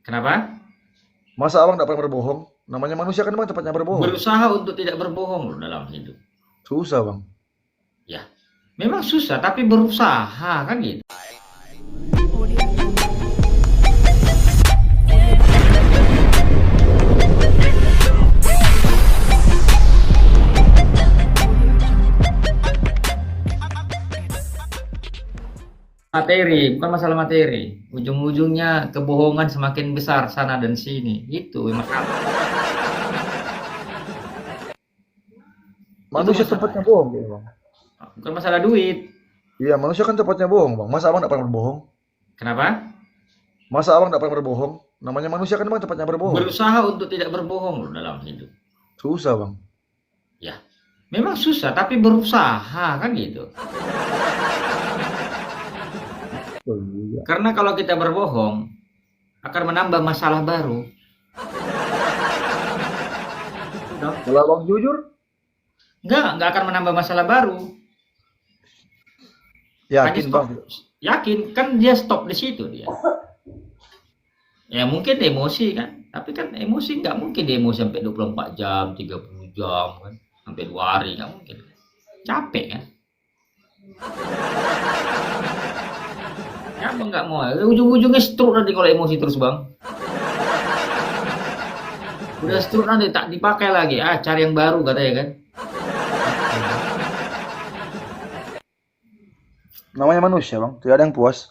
Kenapa? Masa abang tidak pernah berbohong? Namanya manusia kan memang tempatnya berbohong. Berusaha untuk tidak berbohong loh dalam hidup. Susah bang. Ya, memang susah tapi berusaha kan gitu. Materi, bukan masalah materi. Ujung-ujungnya kebohongan semakin besar sana dan sini. Itu masalah. Manusia Masalah. tempatnya bohong ya bang. Bukan masalah duit. Iya manusia kan tempatnya bohong bang. Masa abang tidak pernah berbohong? Kenapa? Masa abang tidak pernah berbohong? Namanya manusia kan memang tempatnya berbohong. Berusaha untuk tidak berbohong loh dalam hidup. Susah bang. Ya, memang susah tapi berusaha kan gitu. Oh, iya. Karena kalau kita berbohong akan menambah masalah baru. Kalau abang jujur, Enggak akan menambah masalah baru. Hanya yakin stop. bang. Yakin kan dia stop di situ dia. Ya mungkin emosi kan, tapi kan emosi nggak mungkin dia emosi sampai 24 jam, 30 jam kan, sampai 2 hari nggak mungkin. Capek kan? Ya abang nggak mau, ujung-ujungnya stroke nanti kalau emosi terus bang. Udah stroke nanti tak dipakai lagi, cari yang baru katanya kan. Namanya manusia bang. Tidak ada yang puas.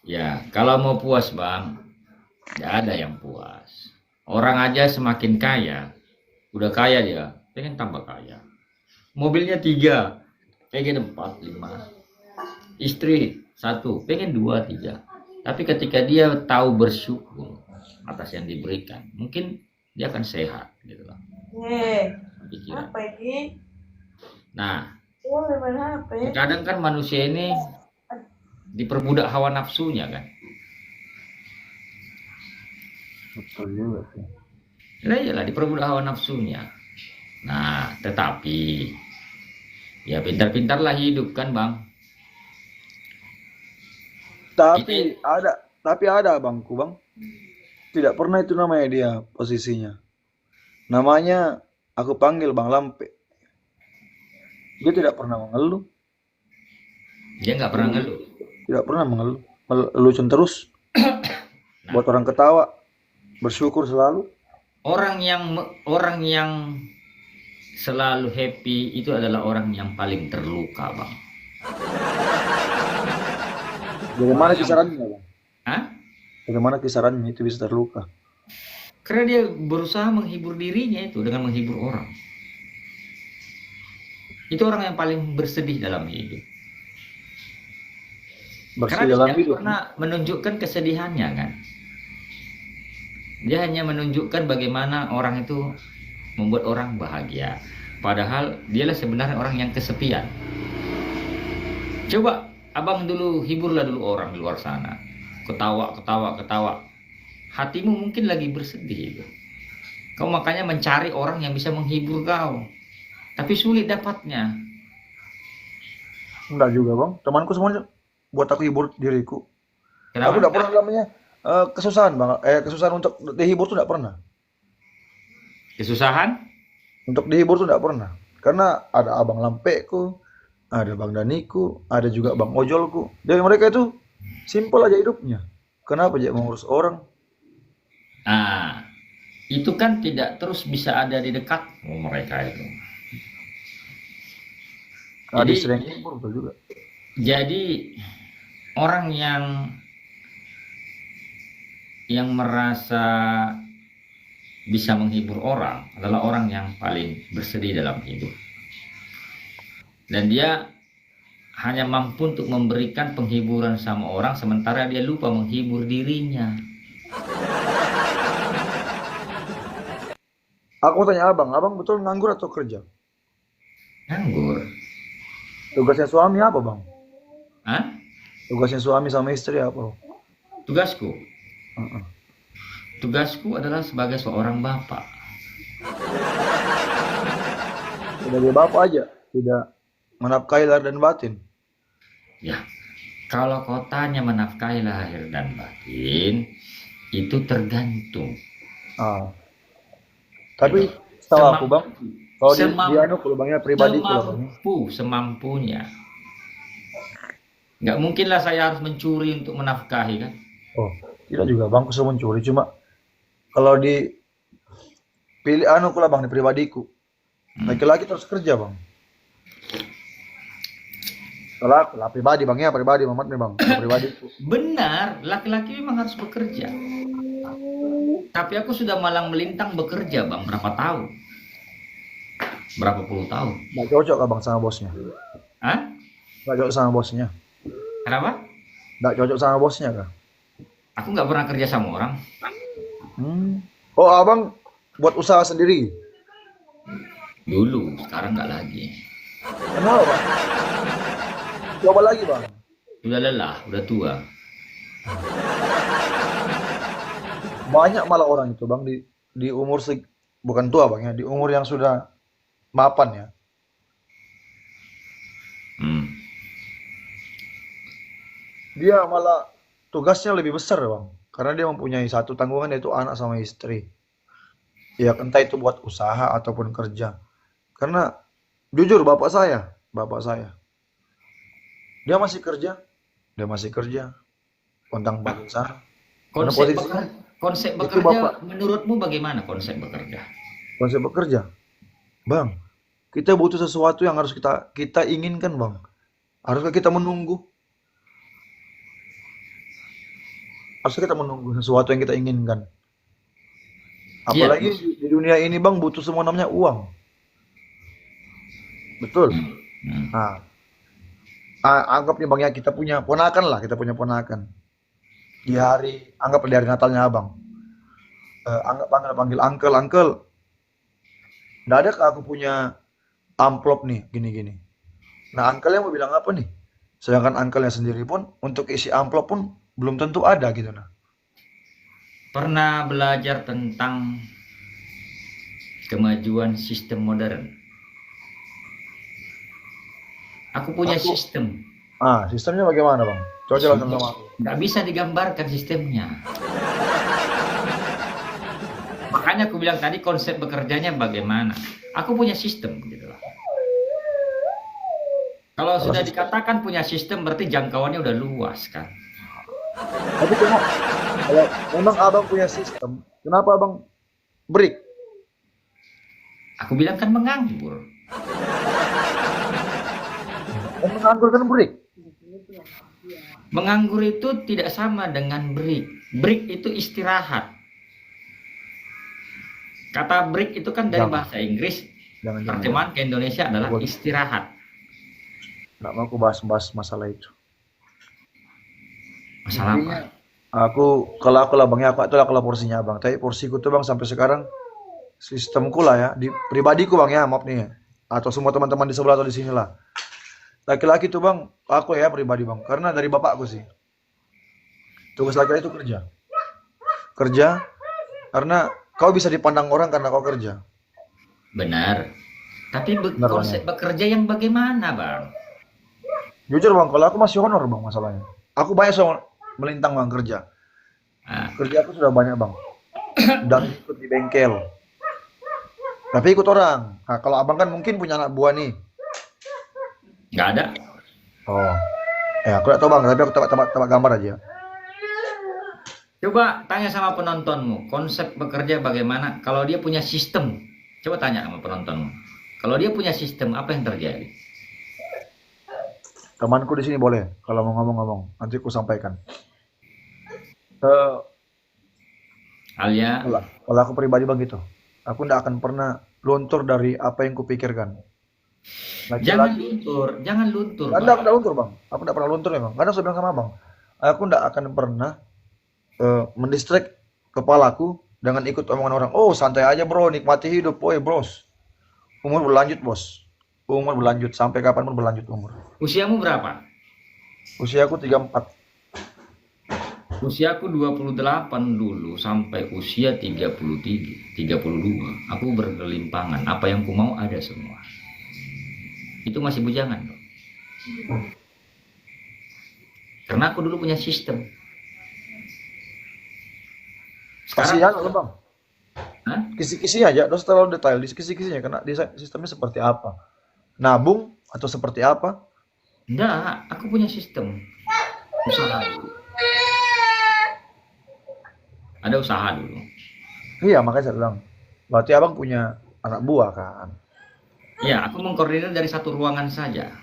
Ya kalau mau puas bang, nggak ada yang puas. Orang aja semakin kaya, udah kaya dia, pengen tambah kaya. Mobilnya 3, pengen 4, 5. Istri 1, pengen 2, 3. Tapi ketika dia tahu bersyukur atas yang diberikan, mungkin dia akan sehat gitu loh. Pikiran. Apa ini? Nah, Boleh main HP. kadang kan manusia ini diperbudak hawa nafsunya kan. Betul juga sih. Nah, iyalah diperbudak hawa nafsunya. Nah, tetapi ya pintar-pintarlah hidup kan bang. Tapi ada abangku bang. Tidak pernah itu namanya dia posisinya. Namanya aku panggil Bang Lampe. Dia tidak pernah mengeluh. Dia nggak pernah ngeluh. Tidak pernah mengeluh. Melucon terus. Buat orang ketawa. Bersyukur selalu. Orang yang selalu happy itu adalah orang yang paling terluka bang. Bagaimana kisarannya bang? Hah? Bagaimana kisarannya itu bisa terluka? Karena dia berusaha menghibur dirinya itu dengan menghibur orang. Itu orang yang paling bersedih dalam hidup. Karena dia Dalam tidak hidup. pernah menunjukkan kesedihannya kan. Dia hanya menunjukkan bagaimana orang itu membuat orang bahagia. Padahal dialah sebenarnya orang yang kesepian. Coba abang dulu hiburlah dulu orang di luar sana. Ketawa, ketawa, ketawa. Hatimu mungkin lagi bersedih itu. Kau makanya mencari orang yang bisa menghibur kau. Tapi sulit dapatnya. Enggak juga bang. Temanku semuanya buat aku hibur diriku. Kenapa? Aku tidak pernah namanya kesusahan bang. Kesusahan untuk dihibur tuh tidak pernah. Kesusahan? Untuk dihibur tuh tidak pernah. Karena ada abang Lampeku, ada bang Daniku, ada juga bang Ojolku. Dan mereka itu simpel aja hidupnya. Kenapa dia mengurus orang? Nah, itu kan tidak terus bisa ada di dekatmu mereka itu. Ada Jadi- sering hibur betul juga. Jadi orang yang merasa bisa menghibur orang adalah orang yang paling bersedih dalam hidup. Dan dia hanya mampu untuk memberikan penghiburan sama orang sementara dia lupa menghibur dirinya. Aku mau tanya abang betul nganggur atau kerja? Nganggur. Tugasnya suami apa bang? Hah? Tugasnya suami sama istri apa? Tugasku. Heeh. Tugasku adalah sebagai seorang bapak. Sebagai bapak aja, tidak menafkahi lahir dan batin. Ya, kalau kau tanya menafkahi lahir dan batin, Itu tergantung. Ah. Tapi setahu aku bang, kalau di Semampu, anu kalau bangnya pribadi kalau bang. semampunya. Nggak mungkin lah saya harus mencuri untuk menafkahi kan. Oh, tidak juga bang, aku suka mencuri. Cuma kalau di pilih anu aku lah bang, di pribadiku. Laki-laki terus kerja bang. Kalau aku lah pribadi bang ya, pribadi Mamat nih bang, kalau pribadiku. Benar, laki-laki memang harus bekerja. Tapi aku sudah malang melintang bekerja bang, berapa tahun? Berapa puluh tahun? Nggak cocok kah bang sama bosnya? Hah? Nggak cocok sama bosnya? Kenapa? Nggak cocok sama bosnya kah? Aku nggak pernah kerja sama orang. Hmm. Oh abang buat usaha sendiri? Dulu, sekarang nggak lagi. Kenapa bang? Coba lagi bang. Udah lelah, udah tua. Banyak malah orang itu bang di umur bukan tua bang ya, di umur yang sudah mapan ya. Hmm. Dia malah tugasnya lebih besar bang, karena dia mempunyai satu tanggungan yaitu anak sama istri. Ya entah itu buat usaha ataupun kerja. Karena jujur bapak saya, dia masih kerja, kontang panggil sana. Karena Konsep posisinya konsep itu bekerja, bapak menurutmu bagaimana konsep bekerja? masih bekerja, bang. Kita butuh sesuatu yang harus kita kita inginkan bang. Haruskah kita menunggu? Haruskah kita menunggu sesuatu yang kita inginkan? Iya. Apalagi di dunia ini bang butuh semua namanya uang. Betul. Hmm. Nah, anggap nih bang ya kita punya ponakan lah, kita punya ponakan. Anggap di hari Natalnya abang. Anggap panggil uncle, uncle. Nggak ada aku punya amplop nih, gini-gini. Nah, uncle yang mau bilang apa nih? Sedangkan uncle-nya sendiri pun untuk isi amplop pun belum tentu ada gitu nah. Pernah belajar tentang kemajuan sistem modern. Aku punya Aku, sistem. sistemnya bagaimana bang? Coba jelaskan sama aku. Nggak bisa digambarkan sistemnya. Makanya aku bilang tadi konsep bekerjanya bagaimana. Aku punya sistem gitu lah. Kalau sudah dikatakan punya sistem berarti jangkauannya udah luas kan. Tapi kalau memang abang punya sistem, kenapa abang break? Aku bilang kan menganggur. Menganggur kan break? Menganggur itu tidak sama dengan break. Break itu istirahat. Kata break itu kan dari bahasa Inggris. Terjemahan ke Indonesia adalah istirahat. Nggak mau aku bahas masalah itu. Masalah apa? Kalau aku lah bang ya, aku itulah kalau porsinya bang. Tapi porsiku tuh bang sampai sekarang sistemku lah ya, di pribadiku bang ya, maaf nih ya. Atau semua teman-teman di sebelah atau di sini lah. Laki-laki tuh bang, aku ya pribadi bang, karena dari bapakku sih. Tugas laki-laki itu kerja. Kerja, karena kau bisa dipandang orang karena kau kerja. Benar. Tapi Benar, konsep bekerja yang bagaimana bang? Jujur bang, kalau aku masih honor bang masalahnya. Aku banyak soal melintang bang kerja. Kerja aku sudah banyak bang. Dan ikut di bengkel. Tapi ikut orang. Nah, kalau abang kan mungkin punya anak buah nih. Nggak ada. Oh, aku nggak tahu bang. Tapi aku tebak gambar aja. Coba tanya sama penontonmu, konsep bekerja bagaimana? Kalau dia punya sistem, coba tanya sama penontonmu. Kalau dia punya sistem, apa yang terjadi? Temanku di sini boleh, kalau mau ngomong-ngomong, nanti aku sampaikan. Alia, Kalau aku pribadi begitu, aku tidak akan pernah luntur dari apa yang kupikirkan. jangan luntur, jangan luntur. Anda tidak luntur bang, aku tidak pernah luntur memang. Karena saya bilang sama bang, aku tidak akan pernah mendistract kepalaku dengan ikut omongan orang. Oh santai aja bro, nikmati hidup, boy bros. Umur berlanjut bos, umur berlanjut sampai kapan pun berlanjut umur. Usiamu berapa? Usiaku 34. Usiaku 28 dulu sampai usia 33, 32. Aku berkelimpangan, apa yang ku mau ada semua. Itu masih bujangan loh. Karena aku dulu punya sistem. Kasih Sekarang, aja lah bang, hah? kisi-kisi aja, terus terlalu detail di kisi-kisinya, karena sistemnya seperti apa, nabung atau seperti apa. Enggak, aku punya sistem usaha dulu. Ada usaha dulu. Iya, makanya saya bilang, berarti abang punya anak buah kan. Ya, aku mengkoordinir dari satu ruangan saja.